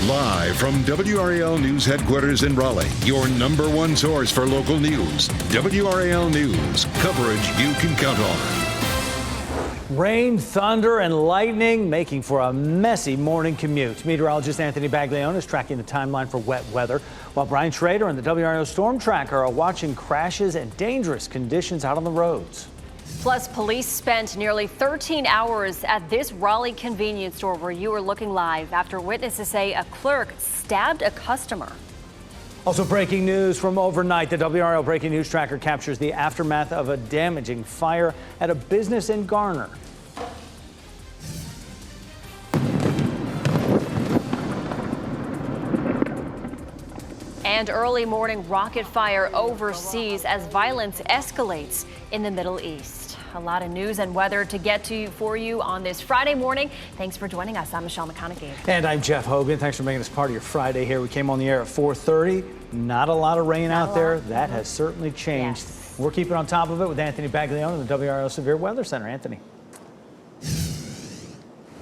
Live from WRAL News Headquarters in Raleigh, your number one source for local news. WRAL News, coverage you can count on. Rain, thunder, and lightning making for a messy morning commute. Meteorologist Anthony Baglione is tracking the timeline for wet weather, while Brian Schrader and the WRAL Storm Tracker are watching crashes and dangerous conditions out on the roads. Plus, police spent nearly 13 hours at this Raleigh convenience store where you are looking live after witnesses say a clerk stabbed a customer. Also breaking news from overnight, the WRAL Breaking News Tracker captures the aftermath of a damaging fire at a business in Garner. And early morning rocket fire overseas as violence escalates in the Middle East. A lot of news and weather to get to for you on this Friday morning. Thanks for joining us. I'm Michelle McConaughey. And I'm Jeff Hogan. Thanks for making us part of your Friday here. We came on the air at 4:30. Not a lot of rain out there. That has certainly changed. Yes. We're keeping on top of it with Anthony Baglione of the WRAL Severe Weather Center. Anthony.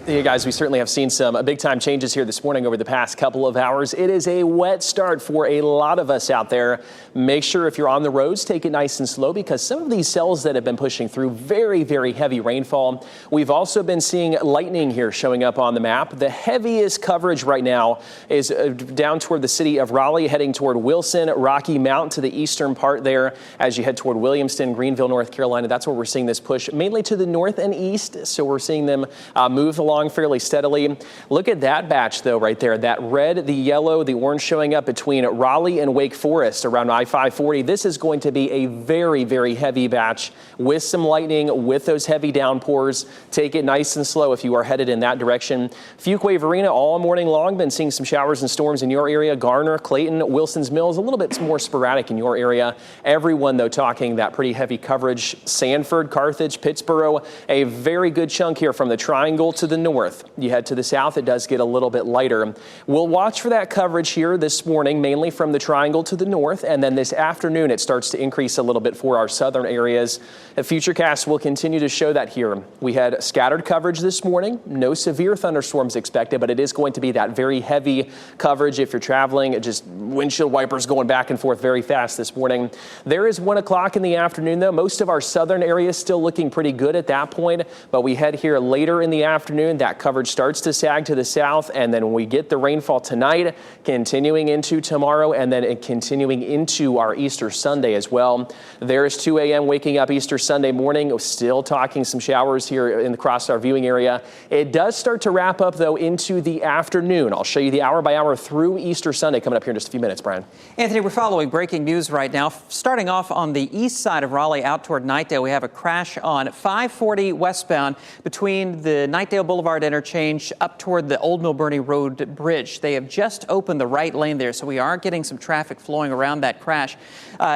Hey guys, we certainly have seen some big time changes here this morning over the past couple of hours. It is a wet start for a lot of us out there. Make sure if you're on the roads, take it nice and slow because some of these cells that have been pushing through very, very heavy rainfall. We've also been seeing lightning here showing up on the map. The heaviest coverage right now is down toward the city of Raleigh, heading toward Wilson, Rocky Mount to the eastern part there as you head toward Williamston, Greenville, North Carolina. That's where we're seeing this push mainly to the north and east. So we're seeing them move along fairly steadily. Look at that batch though right there, that red, the yellow, the orange showing up between Raleigh and Wake Forest around I-540. This is going to be a very, very heavy batch with some lightning, with those heavy downpours. Take it nice and slow if you are headed in that direction. Fuquay-Varina all morning long, been seeing some showers and storms in your area. Garner, Clayton, Wilson's Mills, a little bit more sporadic in your area. Everyone though talking that pretty heavy coverage. Sanford, Carthage, Pittsboro, a very good chunk here from the Triangle to the north. You head to the south, it does get a little bit lighter. We'll watch for that coverage here this morning, mainly from the Triangle to the north, and then this afternoon it starts to increase a little bit for our southern areas. The Futurecast will continue to show that here. We had scattered coverage this morning, no severe thunderstorms expected, but it is going to be that very heavy coverage if you're traveling, just windshield wipers going back and forth very fast this morning. There is 1 o'clock in the afternoon though. Most of our southern areas still looking pretty good at that point, but we head here later in the afternoon. That coverage starts to sag to the south, and then when we get the rainfall tonight, continuing into tomorrow, and then continuing into our Easter Sunday as well. There's 2 a.m. waking up Easter Sunday morning, still talking some showers here across our viewing area. It does start to wrap up though into the afternoon. I'll show you the hour by hour through Easter Sunday coming up here in just a few minutes, Brian. Anthony, we're following breaking news right now. Starting off on the east side of Raleigh out toward Knightdale, we have a crash on 540 westbound between the Knightdale Boulevard interchange up toward the Old Milburnie Road Bridge. They have just opened the right lane there, so we are getting some traffic flowing around that crash.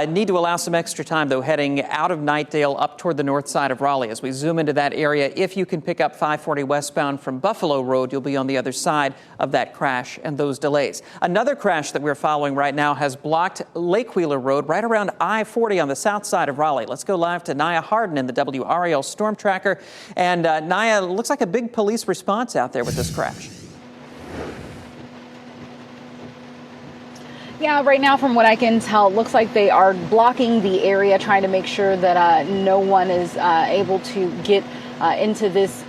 Need to allow some extra time, though, heading out of Knightdale up toward the north side of Raleigh. As we zoom into that area, if you can pick up 540 westbound from Buffalo Road, you'll be on the other side of that crash and those delays. Another crash that we're following right now has blocked Lake Wheeler Road right around I-40 on the south side of Raleigh. Let's go live to Naya Harden in the WRAL Storm Tracker. And Naya, looks like a big police response out there with this crash. Yeah, right now, from what I can tell, it looks like they are blocking the area, trying to make sure that no one is able to get into this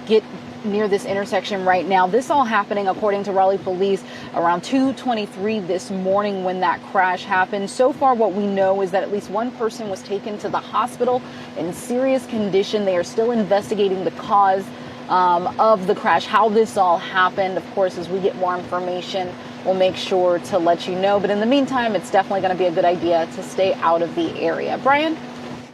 get near this intersection right now. This all happening, according to Raleigh Police, around 2:23 this morning when that crash happened. So far, what we know is that at least one person was taken to the hospital in serious condition. They are still investigating the cause of the crash, how this all happened. Of course, as we get more information, we'll make sure to let you know. But in the meantime, it's definitely going to be a good idea to stay out of the area. Brian?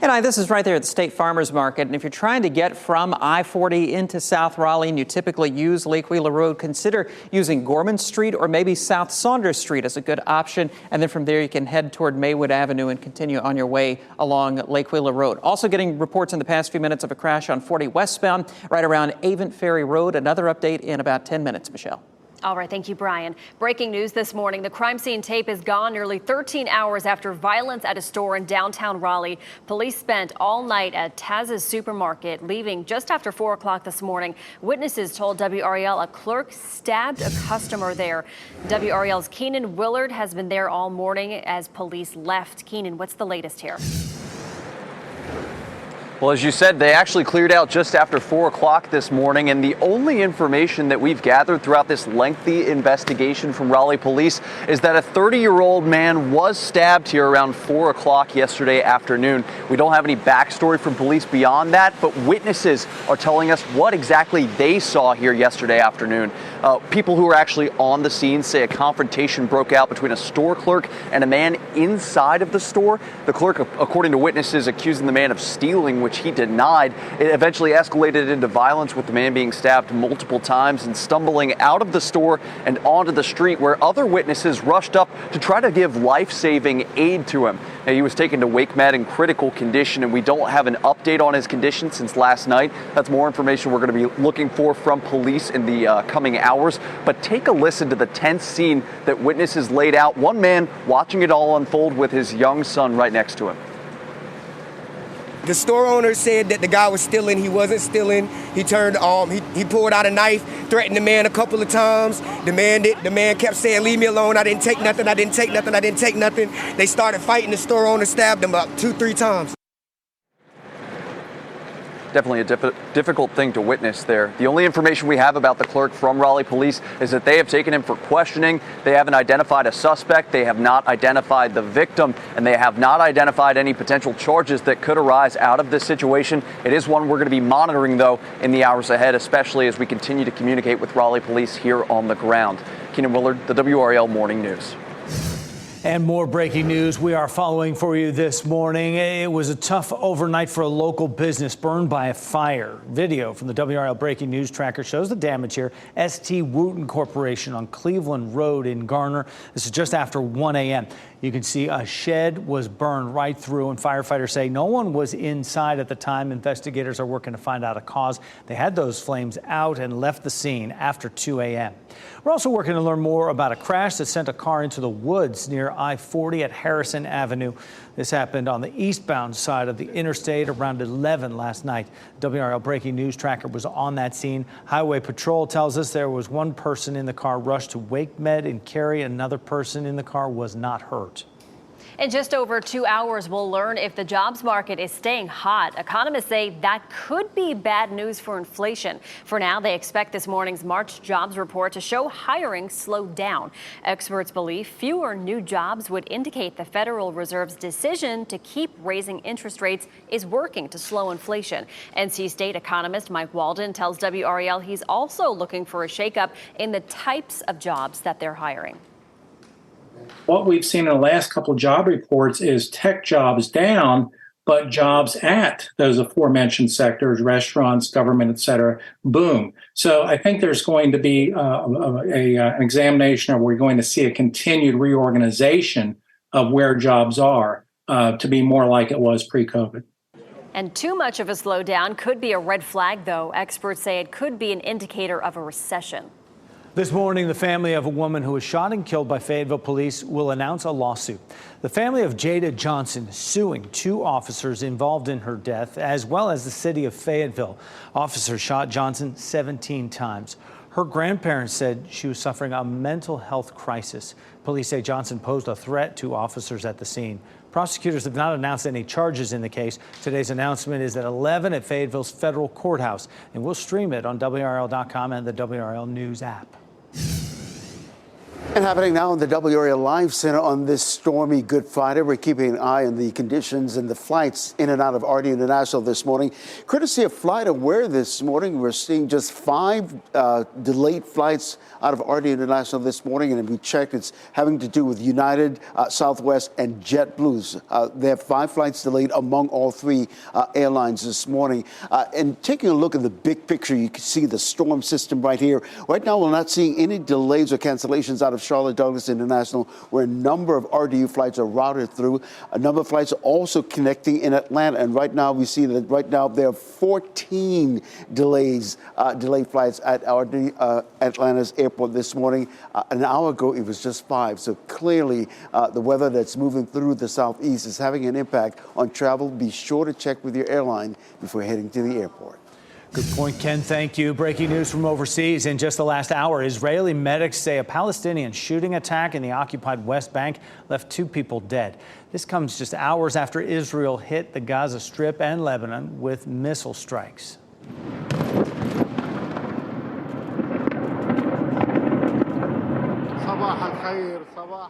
And this is right there at the State Farmers Market. And if you're trying to get from I-40 into South Raleigh and you typically use Lake Wheeler Road, consider using Gorman Street or maybe South Saunders Street as a good option. And then from there, you can head toward Maywood Avenue and continue on your way along Lake Wheeler Road. Also getting reports in the past few minutes of a crash on 40 westbound right around Avent Ferry Road. Another update in about 10 minutes, Michelle. All right, thank you, Brian. Breaking news this morning. The crime scene tape is gone nearly 13 hours after violence at a store in downtown Raleigh. Police spent all night at Taz's supermarket, leaving just after 4 o'clock this morning. Witnesses told WRAL a clerk stabbed a customer there. WRAL's Keenan Willard has been there all morning as police left. Keenan, what's the latest here? Well, as you said, they actually cleared out just after 4 o'clock this morning, and the only information that we've gathered throughout this lengthy investigation from Raleigh police is that a 30-year-old man was stabbed here around 4 o'clock yesterday afternoon. We don't have any backstory from police beyond that, but witnesses are telling us what exactly they saw here yesterday afternoon. People who were actually on the scene say a confrontation broke out between a store clerk and a man inside of the store. The clerk, according to witnesses, accusing the man of stealing, which he denied. It eventually escalated into violence, with the man being stabbed multiple times and stumbling out of the store and onto the street, where other witnesses rushed up to try to give life-saving aid to him. Now, he was taken to WakeMed in critical condition, and we don't have an update on his condition since last night. That's more information we're going to be looking for from police in the coming hours. But take a listen to the tense scene that witnesses laid out. One man watching it all unfold with his young son right next to him. The store owner said that the guy was stealing. He wasn't stealing. He turned he pulled out a knife, threatened the man a couple of times. The man kept saying, "Leave me alone. I didn't take nothing. I didn't take nothing. I didn't take nothing." They started fighting. The store owner stabbed him about 2-3 times. Definitely a difficult thing to witness there. The only information we have about the clerk from Raleigh police is that they have taken him for questioning. They haven't identified a suspect. They have not identified the victim, and they have not identified any potential charges that could arise out of this situation. It is one we're going to be monitoring, though, in the hours ahead, especially as we continue to communicate with Raleigh police here on the ground. Keenan Willard, the WRAL Morning News. And more breaking news we are following for you this morning. It was a tough overnight for a local business burned by a fire. Video from the WRAL breaking news tracker shows the damage here. ST Wooten Corporation on Cleveland Road in Garner. This is just after 1 a.m. You can see a shed was burned right through, and firefighters say no one was inside at the time. Investigators are working to find out a cause. They had those flames out and left the scene after 2 a.m. We're also working to learn more about a crash that sent a car into the woods near I-40 at Harrison Avenue. This happened on the eastbound side of the interstate around 11 last night. WRAL breaking news tracker was on that scene. Highway Patrol tells us there was one person in the car rushed to WakeMed in Cary. Another person in the car was not hurt. In just over 2 hours, we'll learn if the jobs market is staying hot. Economists say that could be bad news for inflation. For now, they expect this morning's March jobs report to show hiring slowed down. Experts believe fewer new jobs would indicate the Federal Reserve's decision to keep raising interest rates is working to slow inflation. NC State economist Mike Walden tells WRAL he's also looking for a shakeup in the types of jobs that they're hiring. What we've seen in the last couple of job reports is tech jobs down, but jobs at those aforementioned sectors, restaurants, government, et cetera, boom. So I think there's going to be an examination, or we're going to see a continued reorganization of where jobs are to be more like it was pre-COVID. And too much of a slowdown could be a red flag, though. Experts say it could be an indicator of a recession. This morning, the family of a woman who was shot and killed by Fayetteville police will announce a lawsuit. The family of Jada Johnson is suing 2 officers involved in her death, as well as the city of Fayetteville. Officers shot Johnson 17 times. Her grandparents said she was suffering a mental health crisis. Police say Johnson posed a threat to officers at the scene. Prosecutors have not announced any charges in the case. Today's announcement is at 11 at Fayetteville's federal courthouse, and we'll stream it on WRAL.com and the WRAL News app. And happening now in the WRAL Live Center on this stormy Good Friday. We're keeping an eye on the conditions and the flights in and out of RD International this morning. Courtesy of Flight Aware this morning, we're seeing just 5 delayed flights out of RD International this morning. And we checked, it's having to do with United, Southwest, and JetBlue. They have 5 flights delayed among all 3 airlines this morning. And taking a look at the big picture, you can see the storm system right here. Right now, we're not seeing any delays or cancellations out of Charlotte Douglas International, where a number of RDU flights are routed through. A number of flights are also connecting in Atlanta. And right now we see that there are 14 delayed flights at Atlanta's airport this morning. An hour ago, it was just 5. So clearly, the weather that's moving through the southeast is having an impact on travel. Be sure to check with your airline before heading to the airport. Good point, Ken. Thank you. Breaking news from overseas. In just the last hour, Israeli medics say a Palestinian shooting attack in the occupied West Bank left 2 people dead. This comes just hours after Israel hit the Gaza Strip and Lebanon with missile strikes.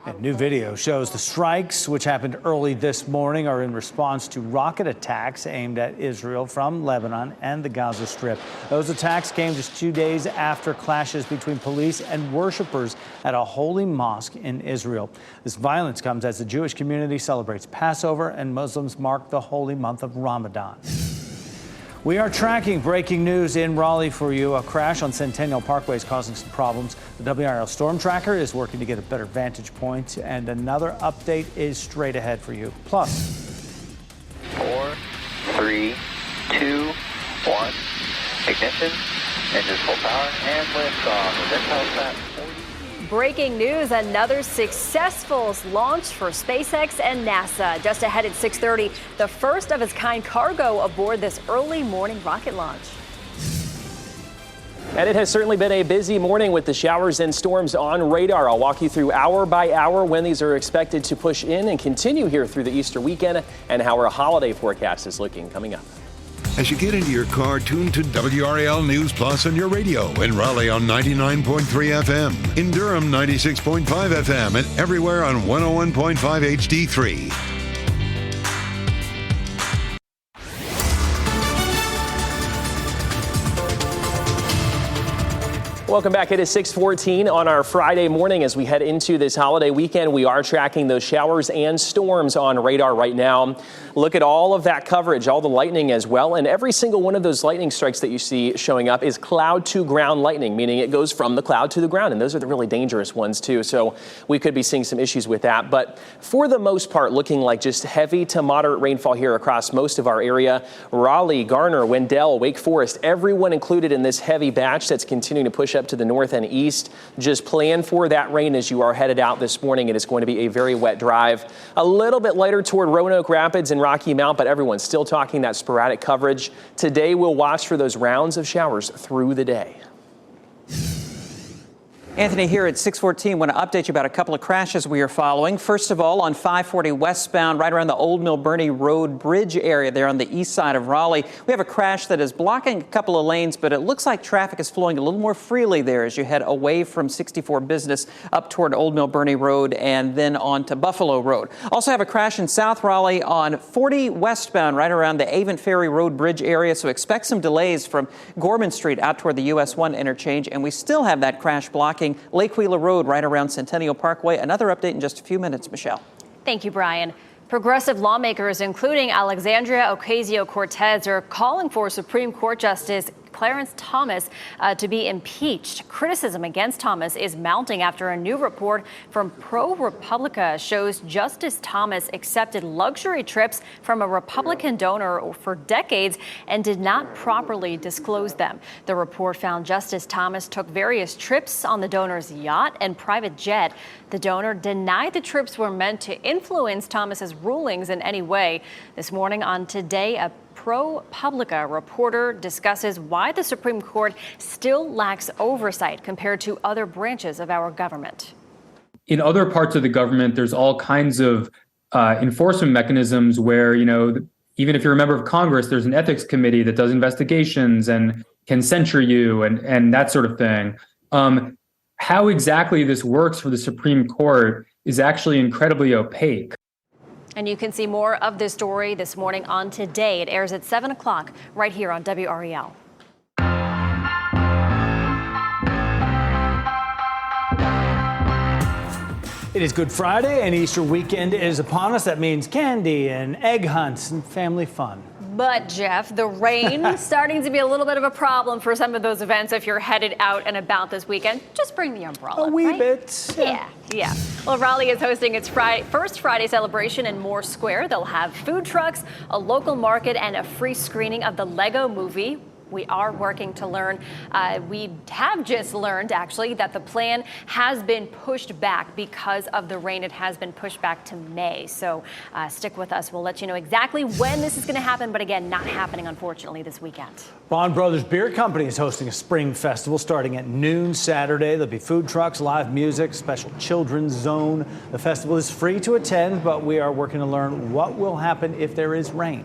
A new video shows the strikes, which happened early this morning, are in response to rocket attacks aimed at Israel from Lebanon and the Gaza Strip. Those attacks came just 2 days after clashes between police and worshipers at a holy mosque in Israel. This violence comes as the Jewish community celebrates Passover and Muslims mark the holy month of Ramadan. We are tracking breaking news in Raleigh for you. A crash on Centennial Parkway is causing some problems. The WRAL storm tracker is working to get a better vantage point, and another update is straight ahead for you. Plus, 4, 3, 2, 1. Ignition. Engines full power and liftoff. Intelsat 40. Breaking news, another successful launch for SpaceX and NASA. Just ahead at 6:30, the first of its kind cargo aboard this early morning rocket launch. And it has certainly been a busy morning with the showers and storms on radar. I'll walk you through hour by hour when these are expected to push in and continue here through the Easter weekend and how our holiday forecast is looking coming up. As you get into your car, tune to WRAL News Plus on your radio. In Raleigh on 99.3 FM. In Durham, 96.5 FM. And everywhere on 101.5 HD3. Welcome back. It is 6:14 on our Friday morning as we head into this holiday weekend. We are tracking those showers and storms on radar right now. Look at all of that coverage, all the lightning as well. And every single one of those lightning strikes that you see showing up is cloud to ground lightning, meaning it goes from the cloud to the ground. And those are the really dangerous ones, too. So we could be seeing some issues with that. But for the most part, looking like just heavy to moderate rainfall here across most of our area. Raleigh, Garner, Wendell, Wake Forest, everyone included in this heavy batch that's continuing to push up to the north and east. Just plan for that rain as you are headed out this morning. It is going to be a very wet drive. A little bit later toward Roanoke Rapids and Rocky Mount, but everyone's still talking that sporadic coverage. Today we'll watch for those rounds of showers through the day. Anthony, here at 6:14, want to update you about a couple of crashes we are following. First of all, on 540 westbound, right around the Old Mill Bernie Road Bridge area there on the east side of Raleigh, we have a crash that is blocking a couple of lanes, but it looks like traffic is flowing a little more freely there as you head away from 64 Business up toward Old Mill Bernie Road and then on to Buffalo Road. Also have a crash in South Raleigh on 40 westbound, right around the Avon Ferry Road Bridge area, so expect some delays from Gorman Street out toward the US 1 interchange, and we still have that crash blocking Lake Wheeler Road right around Centennial Parkway. Another update in just a few minutes, Michelle. Thank you, Brian. Progressive lawmakers, including Alexandria Ocasio-Cortez, are calling for Supreme Court Justice Clarence Thomas to be impeached. Criticism against Thomas is mounting after a new report from ProPublica shows Justice Thomas accepted luxury trips from a Republican donor for decades and did not properly disclose them. The report found Justice Thomas took various trips on the donor's yacht and private jet. The donor denied the trips were meant to influence Thomas's rulings in any way. This morning on Today, a ProPublica reporter discusses why the Supreme Court still lacks oversight compared to other branches of our government. In other parts of the government, there's all kinds of enforcement mechanisms where, even if you're a member of Congress, there's an ethics committee that does investigations and can censure you and that sort of thing. How exactly this works for the Supreme Court is actually incredibly opaque. And you can see more of this story this morning on Today. It airs at 7 o'clock right here on WRAL. It is Good Friday and Easter weekend is upon us. That means candy and egg hunts and family fun. But, Jeff, the rain starting to be a little bit of a problem for some of those events if you're headed out and about this weekend. Just bring the umbrella. A wee right? bit. Yeah. Well, Raleigh is hosting its first Friday celebration in Moore Square. They'll have food trucks, a local market, and a free screening of the Lego movie. We are working to learn. We have just learned, actually, that the plan has been pushed back because of the rain. It has been pushed back to May. So stick with us. We'll let you know exactly when this is going to happen. But again, not happening, unfortunately, this weekend. Bond Brothers Beer Company is hosting a spring festival starting at noon Saturday. There'll be food trucks, live music, special children's zone. The festival is free to attend, but we are working to learn what will happen if there is rain.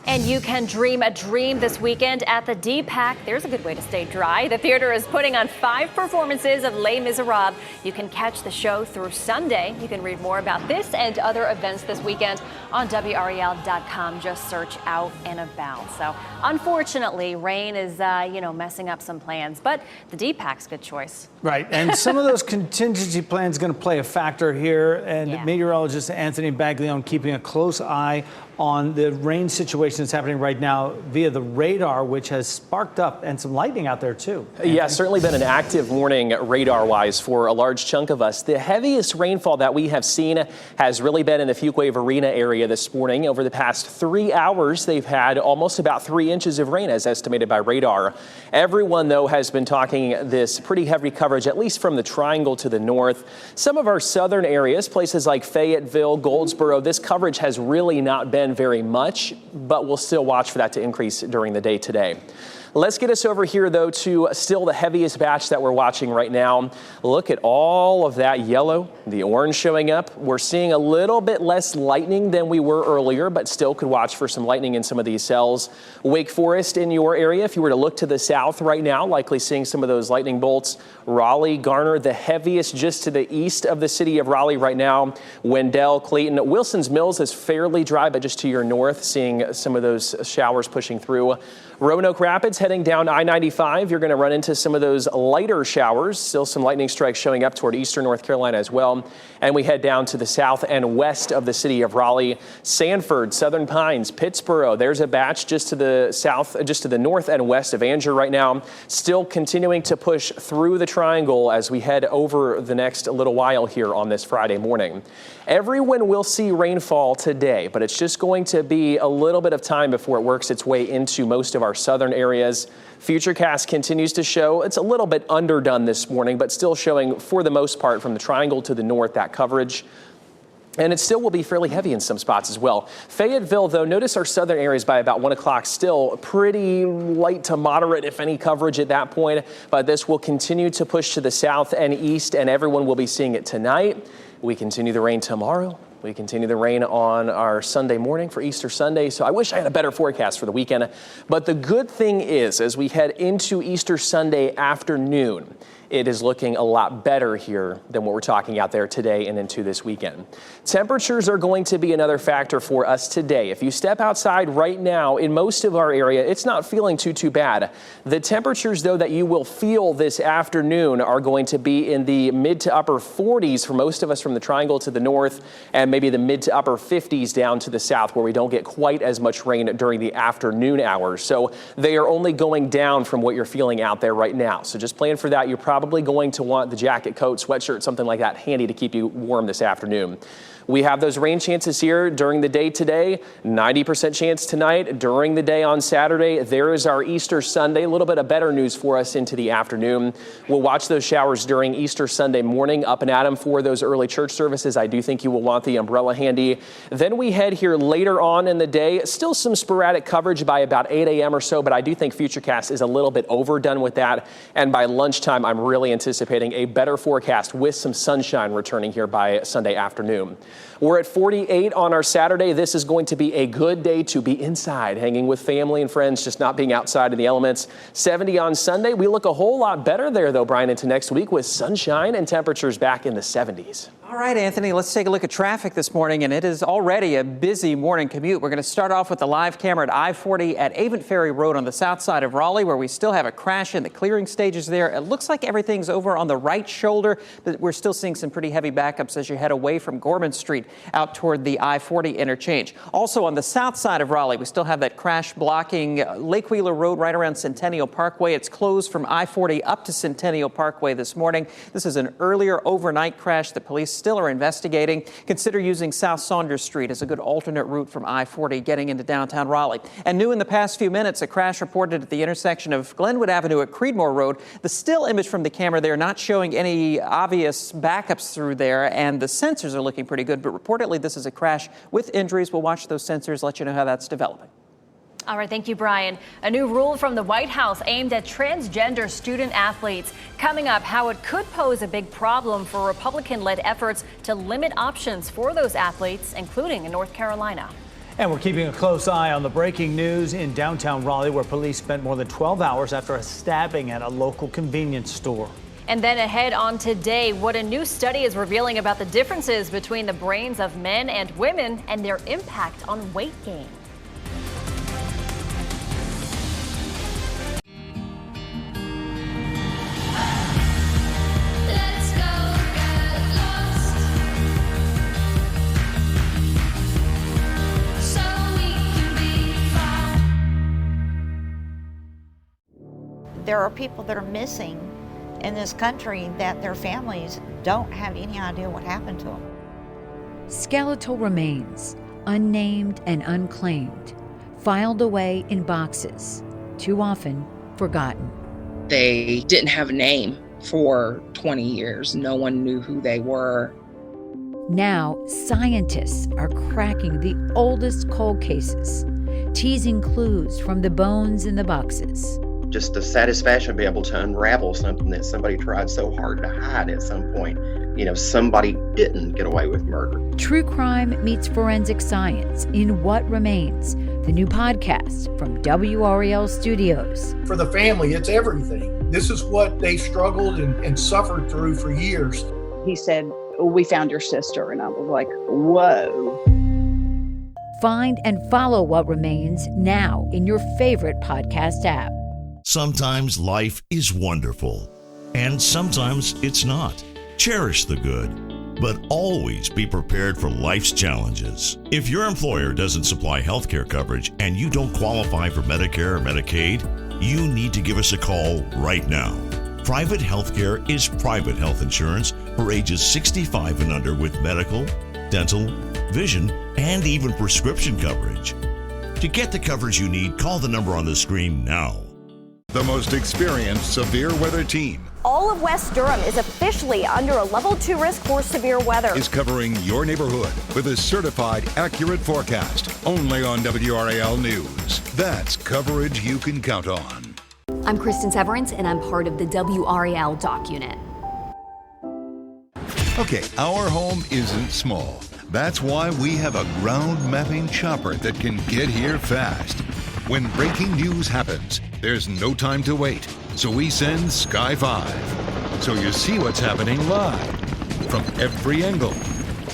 And you can dream a dream this weekend at the D-Pack. There's a good way to stay dry. The theater is putting on 5 performances of Les Miserables. You can catch the show through Sunday. You can read more about this and other events this weekend on WRAL.com. Just search Out and About. So unfortunately, rain is, messing up some plans, but the D-Pack's a good choice. Right, and some of those contingency plans going to play a factor here, and meteorologist Anthony Baglione keeping a close eye on the rain situation that's happening right now via the radar, which has sparked up, and some lightning out there too. Anthony? Yeah, certainly been an active morning radar-wise for a large chunk of us. The heaviest rainfall that we have seen has really been in the Fuquay Arena area this morning. Over the past 3 hours, they've had almost about 3 inches of rain as estimated by radar. Everyone, though, has been talking this pretty heavy coverage, at least from the Triangle to the north. Some of our southern areas, places like Fayetteville, Goldsboro, this coverage has really not been very much, but we'll still watch for that to increase during the day today. Let's get us over here, though, to still the heaviest batch that we're watching right now. Look at all of that yellow, the orange showing up. We're seeing a little bit less lightning than we were earlier, but still could watch for some lightning in some of these cells. Wake Forest in your area, if you were to look to the south right now, likely seeing some of those lightning bolts. Raleigh, Garner, the heaviest just to the east of the city of Raleigh right now. Wendell, Clayton, Wilson's Mills is fairly dry, but just to your north, seeing some of those showers pushing through. Roanoke Rapids heading down I-95. You're going to run into some of those lighter showers. Still some lightning strikes showing up toward eastern North Carolina as well. And we head down to the south and west of the city of Raleigh. Sanford, Southern Pines, Pittsboro. There's a batch just to the south, just to the north and west of Angier right now. Still continuing to push through the Triangle as we head over the next little while here on this Friday morning. Everyone will see rainfall today, but it's just going to be a little bit of time before it works its way into most of our southern areas. Futurecast continues to show it's a little bit underdone this morning, but still showing for the most part from the Triangle to the north that coverage. And it still will be fairly heavy in some spots as well. Fayetteville, though, notice our southern areas by about 1 o'clock still pretty light to moderate, if any, coverage at that point. But this will continue to push to the south and east, and everyone will be seeing it tonight. We continue the rain tomorrow. We continue the rain on our Sunday morning for Easter Sunday. So I wish I had a better forecast for the weekend. But the good thing is, as we head into Easter Sunday afternoon, it is looking a lot better here than what we're talking out there today and into this weekend. Temperatures are going to be another factor for us today. If you step outside right now in most of our area, it's not feeling too bad. The temperatures, though, that you will feel this afternoon are going to be in the mid to upper 40s for most of us from the Triangle to the north, and maybe the mid to upper 50s down to the south, where we don't get quite as much rain during the afternoon hours. So they are only going down from what you're feeling out there right now. So just plan for that. You're probably going to want the jacket, coat, sweatshirt, something like that handy to keep you warm this afternoon. We have those rain chances here during the day today, 90% chance tonight. During the day on Saturday, there is our Easter Sunday. A little bit of better news for us into the afternoon. We'll watch those showers during Easter Sunday morning, up and at 'em for those early church services. I do think you will want the umbrella handy. Then we head here later on in the day. Still some sporadic coverage by about 8 a.m. or so, but I do think Futurecast is a little bit overdone with that. And by lunchtime, I'm really anticipating a better forecast with some sunshine returning here by Sunday afternoon. We're at 48 on our Saturday. This is going to be a good day to be inside, hanging with family and friends, just not being outside in the elements. 70 on Sunday. We look a whole lot better there, though, Brian, into next week with sunshine and temperatures back in the 70s. All right, Anthony, let's take a look at traffic this morning, and it is already a busy morning commute. We're going to start off with the live camera at I-40 at Avent Ferry Road on the south side of Raleigh, where we still have a crash in the clearing stages there. It looks like everything's over on the right shoulder, but we're still seeing some pretty heavy backups as you head away from Gorman Street out toward the I-40 interchange. Also on the south side of Raleigh, we still have that crash blocking Lake Wheeler Road right around Centennial Parkway. It's closed from I-40 up to Centennial Parkway this morning. This is an earlier overnight crash that police still are investigating. Consider using South Saunders Street as a good alternate route from I-40 getting into downtown Raleigh. And new in the past few minutes, a crash reported at the intersection of Glenwood Avenue at Creedmoor Road. The still image from the camera there not showing any obvious backups through there, and the sensors are looking pretty good, but reportedly this is a crash with injuries. We'll watch those sensors, let you know how that's developing. All right, thank you, Brian. A new rule from the White House aimed at transgender student athletes. Coming up, how it could pose a big problem for Republican-led efforts to limit options for those athletes, including in North Carolina. And we're keeping a close eye on the breaking news in downtown Raleigh, where police spent more than 12 hours after a stabbing at a local convenience store. And then ahead on today, what a new study is revealing about the differences between the brains of men and women and their impact on weight gain. There are people that are missing in this country that their families don't have any idea what happened to them. Skeletal remains, unnamed and unclaimed, filed away in boxes, too often forgotten. They didn't have a name for 20 years. No one knew who they were. Now, scientists are cracking the oldest cold cases, teasing clues from the bones in the boxes. Just the satisfaction of being able to unravel something that somebody tried so hard to hide at some point. You know, somebody didn't get away with murder. True crime meets forensic science in What Remains, the new podcast from WRAL Studios. For the family, it's everything. This is what they struggled and suffered through for years. He said, "We found your sister," and I was like, whoa. Find and follow What Remains now in your favorite podcast app. Sometimes life is wonderful, and sometimes it's not. Cherish the good, but always be prepared for life's challenges. If your employer doesn't supply health care coverage and you don't qualify for Medicare or Medicaid, you need to give us a call right now. Private health care is private health insurance for ages 65 and under with medical, dental, vision, and even prescription coverage. To get the coverage you need, call the number on the screen now. The most experienced severe weather team all of West Durham is officially under a level 2 risk for severe weather. Is covering your neighborhood with a certified accurate forecast only on WRAL News. That's coverage you can count on. I'm Kristen Severance, and I'm part of the WRAL Doc Unit. Okay, our home isn't small. That's why we have a ground mapping chopper that can get here fast. When breaking news happens, there's no time to wait, so we send Sky 5. So you see what's happening live, from every angle,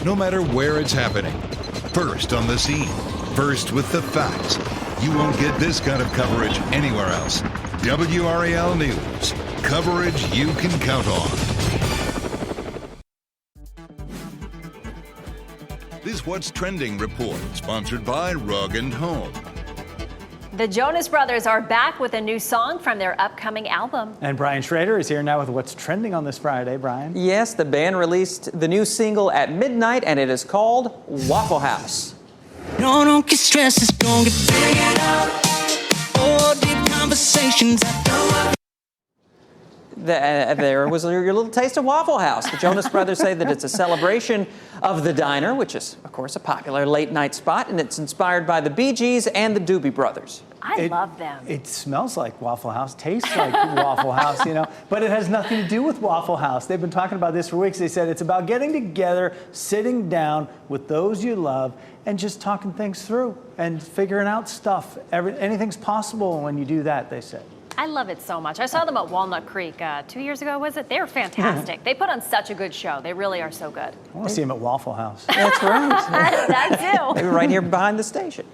no matter where it's happening. First on the scene, first with the facts. You won't get this kind of coverage anywhere else. WRAL News, coverage you can count on. This What's Trending report, sponsored by Rug & Home. The Jonas Brothers are back with a new song from their upcoming album. And Brian Schrader is here now with what's trending on this Friday. Brian? Yes, the band released the new single at midnight, and it is called Waffle House. No, don't get stressed, it's gonna get figured out. All deep conversations There was your little taste of Waffle House. The Jonas Brothers say that it's a celebration of the diner, which is, of course, a popular late-night spot, and it's inspired by the Bee Gees and the Doobie Brothers. I love them. It smells like Waffle House, tastes like Waffle House, you know, but it has nothing to do with Waffle House. They've been talking about this for weeks. They said it's about getting together, sitting down with those you love, and just talking things through and figuring out stuff. Anything's possible when you do that, they said. I love it so much. I saw them at Walnut Creek 2 years ago, was it? They were fantastic. They put on such a good show. They really are so good. I want to see them at Waffle House. That's right. That too. Maybe right here behind the station.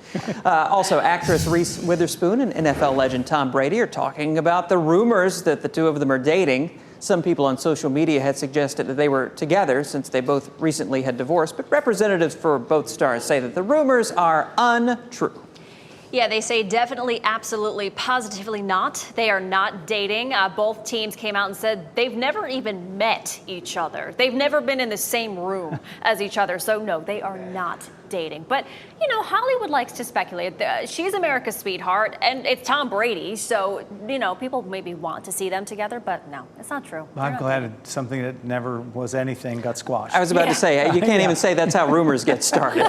Also, actress Reese Witherspoon and NFL legend Tom Brady are talking about the rumors that the two of them are dating. Some people on social media had suggested that they were together since they both recently had divorced, but representatives for both stars say that the rumors are untrue. Yeah, they say definitely, absolutely, positively not. They are not dating. Both teams came out and said they've never even met each other. They've never been in the same room as each other. So, no, they are not dating. But, you know, Hollywood likes to speculate. She's America's sweetheart, and it's Tom Brady. So, you know, people maybe want to see them together, but no, it's not true. I'm glad it's something that never was anything got squashed. I was about to say, you can't even say that's how rumors get started.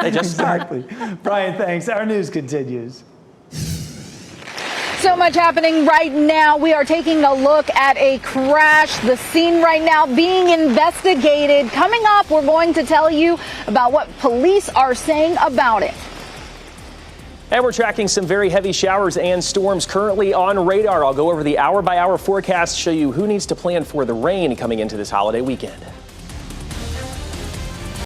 They just start. Exactly. Brian, thanks. Our news continues. So much happening right now. We are taking a look at a crash. The scene right now being investigated. Coming up, we're going to tell you about what police are saying about it. And we're tracking some very heavy showers and storms currently on radar. I'll go over the hour-by-hour forecast, show you who needs to plan for the rain coming into this holiday weekend.